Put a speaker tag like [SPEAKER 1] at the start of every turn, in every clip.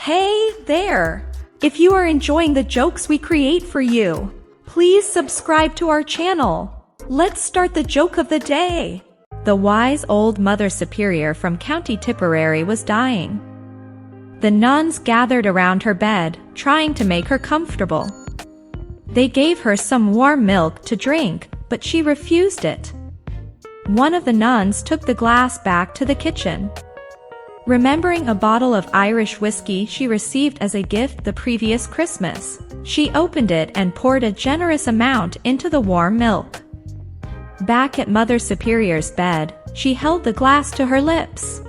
[SPEAKER 1] Hey there! If you are enjoying the jokes we create for you, please subscribe to our channel. Let's start the joke of the day. The wise old Mother Superior from County Tipperary was dying. The nuns gathered around her bed, trying to make her comfortable. They gave her some warm milk to drink, but she refused it. One of the nuns took the glass back to the kitchen. Remembering a bottle of Irish whiskey she received as a gift the previous Christmas, she opened it and poured a generous amount into the warm milk. Back at Mother Superior's bed, she held the glass to her lips.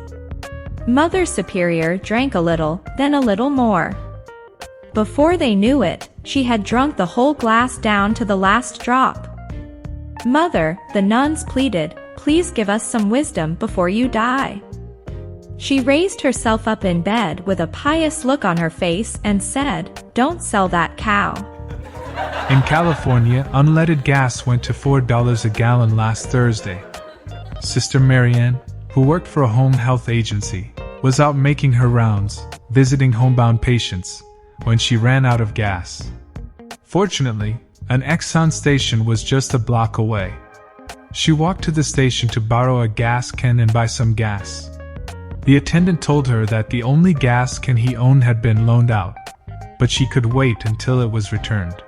[SPEAKER 1] Mother Superior drank a little, then a little more. Before they knew it, she had drunk the whole glass down to the last drop. "Mother," the nuns pleaded, "please give us some wisdom before you die." She raised herself up in bed with a pious look on her face and said, "Don't sell that cow."
[SPEAKER 2] In California, unleaded gas went to $4 a gallon last Thursday. Sister Marianne, who worked for a home health agency, was out making her rounds, visiting homebound patients, when she ran out of gas. Fortunately, an Exxon station was just a block away. She walked to the station to borrow a gas can and buy some gas. The attendant told her that the only gas can he owned had been loaned out, but she could wait until it was returned.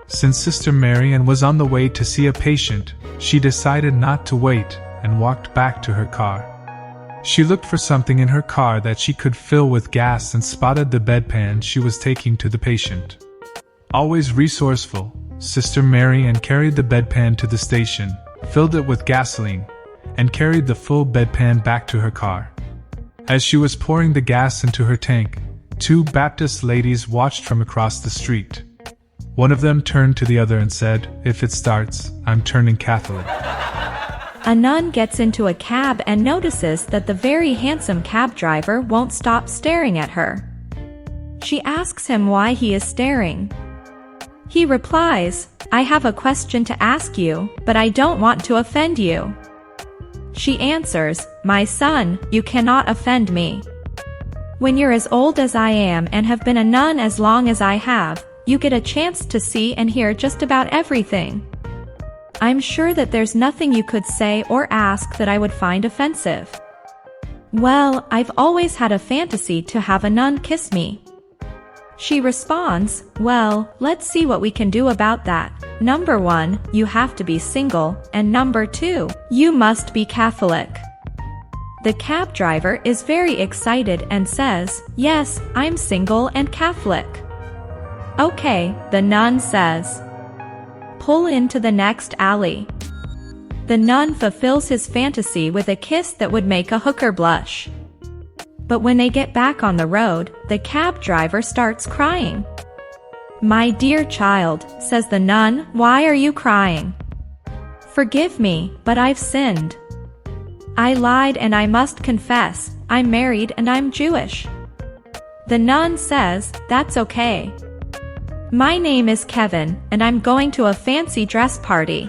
[SPEAKER 2] Since Sister Marianne was on the way to see a patient, she decided not to wait and walked back to her car. She looked for something in her car that she could fill with gas and spotted the bedpan she was taking to the patient. Always resourceful, Sister Marianne carried the bedpan to the station, filled it with gasoline, and carried the full bedpan back to her car. As she was pouring the gas into her tank, two Baptist ladies watched from across the street. One of them turned to the other and said, "If it starts, I'm turning Catholic."
[SPEAKER 1] A nun gets into a cab and notices that the very handsome cab driver won't stop staring at her. She asks him why he is staring. He replies, "I have a question to ask you, but I don't want to offend you." She answers, "My son, you cannot offend me. When you're as old as I am and have been a nun as long as I have, you get a chance to see and hear just about everything. I'm sure that there's nothing you could say or ask that I would find offensive." "Well, I've always had a fantasy to have a nun kiss me." She responds, "Well, let's see what we can do about that. Number 1, you have to be single, and number 2, you must be Catholic." The cab driver is very excited and says, "Yes, I'm single and Catholic." "Okay," the nun says. "Pull into the next alley." The nun fulfills his fantasy with a kiss that would make a hooker blush. But when they get back on the road, the cab driver starts crying. "My dear child," says the nun, "why are you crying?" "Forgive me, but I've sinned. I lied and I must confess, I'm married and I'm Jewish." The nun says, "That's okay. My name is Kevin, and I'm going to a fancy dress party."